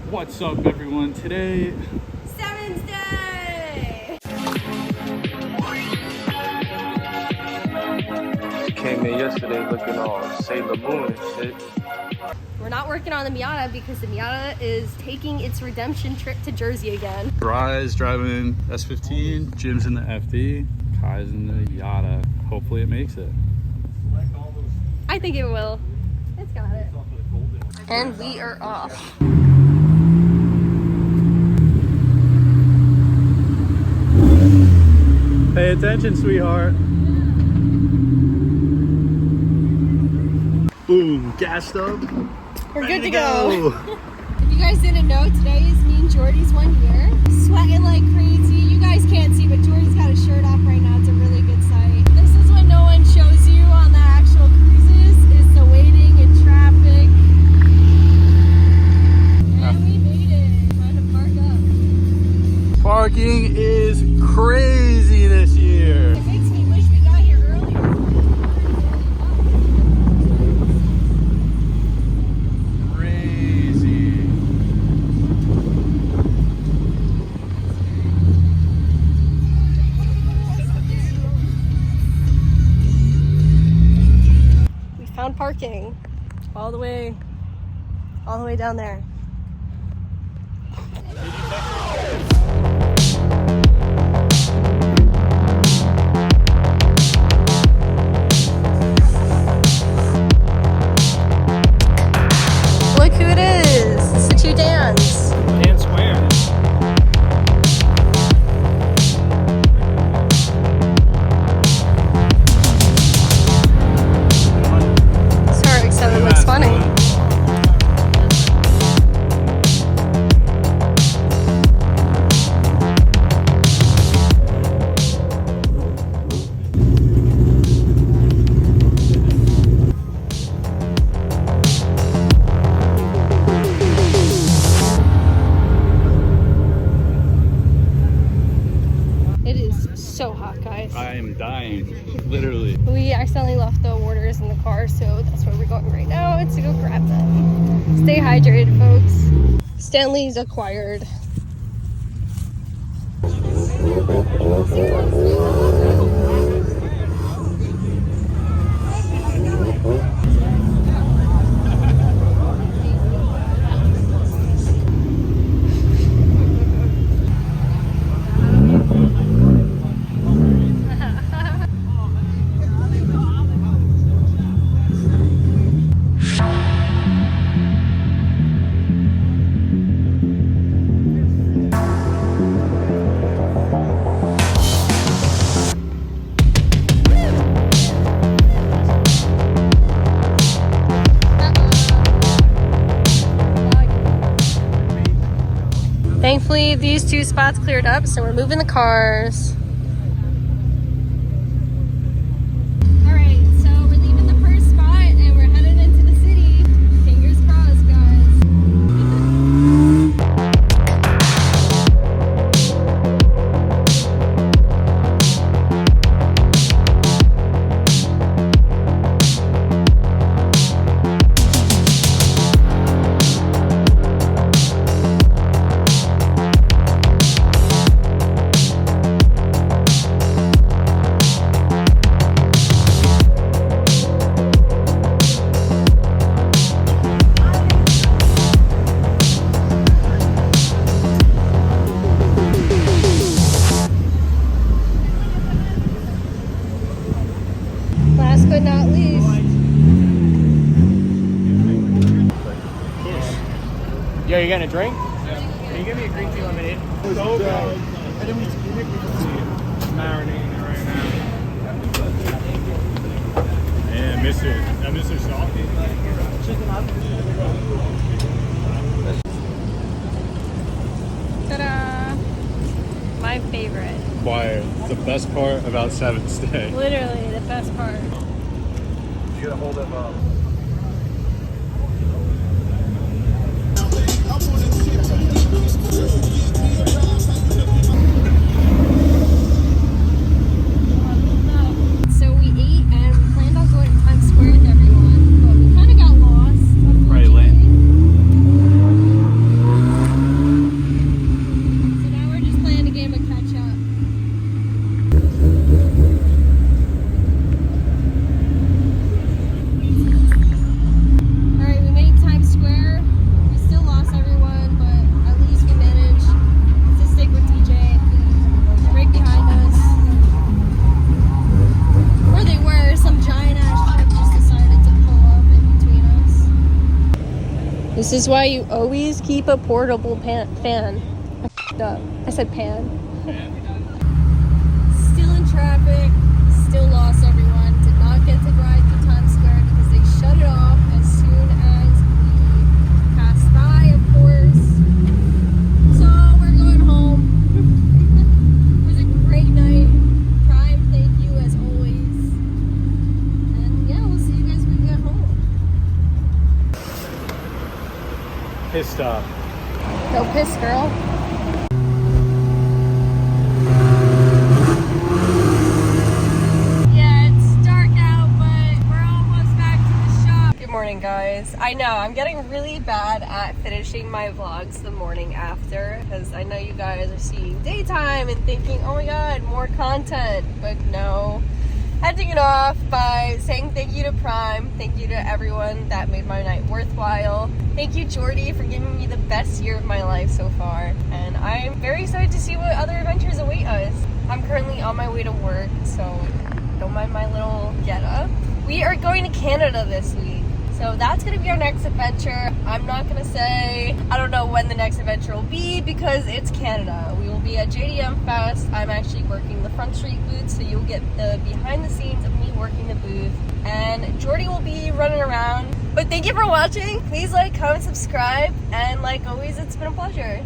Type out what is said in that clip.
What's up, everyone? Today, 7’sday! Came in yesterday looking all Sailor Moon and shit. We're not working on the Miata because the Miata is taking its redemption trip to Jersey again. Rye's driving S15, Jim's in the FD, Kai's in the Miata. Hopefully it makes it. I think it will. It's got it. And we are off. Pay attention, sweetheart. Boom, gassed up. We're good to go. If you guys didn't know, today is me and Jordy's 1 year. Sweating like crazy. You guys can't see, but Jordy's got his shirt off right now. It's a really good sight. This is when no one shows you on the actual cruises. It's the waiting in traffic. And we made it. Trying to park up. Parking is crazy this year. It makes me wish we got here earlier. Crazy. We found parking all the way down there. Look who it is. It's the two Dans. Can't swear. Sorry, except it looks funny. It is so hot, guys. I am dying, literally. We accidentally left the waters in the car, so that's where we're going right now. It's to go grab them. Stay hydrated, folks. Stanley's acquired. Thankfully, these two spots cleared up, so we're moving the cars. All right, so we're leaving the first spot and we're heading into the city. Fingers crossed, guys. Last but not least. Yo, you getting a drink? Can you give me a green tea lemonade? So good. And then we marinating it right now. Yeah, Mr. Salty. Ta-da! My favorite. Why, the best part about 7’sday. Literally the best part. You gotta hold them up. So we ate and we planned on going to Times Square with everyone, but we kind of got lost. Right lane. This is why you always keep a portable fan. I f***ed up. I said pan. Still in traffic. Still lost everyone. Did not get to ride through Times Square because they shut it off as soon as we passed by, of course. So we're going home. It was a great night. Prime, thank you as always. And yeah, we'll see you guys when we get home. Pissed off. Go piss, girl. Guys, I know I'm getting really bad at finishing my vlogs the morning after because I know you guys are seeing daytime and thinking, oh my god, more content, but no. Ending it off by saying thank you to Prime, thank you to everyone that made my night worthwhile. Thank you, Jordy, for giving me the best year of my life so far, and I'm very excited to see what other adventures await us. I'm currently on my way to work, so don't mind my little get up. We are going to Canada this week. So that's going to be our next adventure. I'm not going to say, I don't know when the next adventure will be because it's Canada. We will be at JDM Fest. I'm actually working the Front Street booth, so you'll get the behind the scenes of me working the booth. And Jordy will be running around. But thank you for watching. Please like, comment, subscribe. And like always, it's been a pleasure.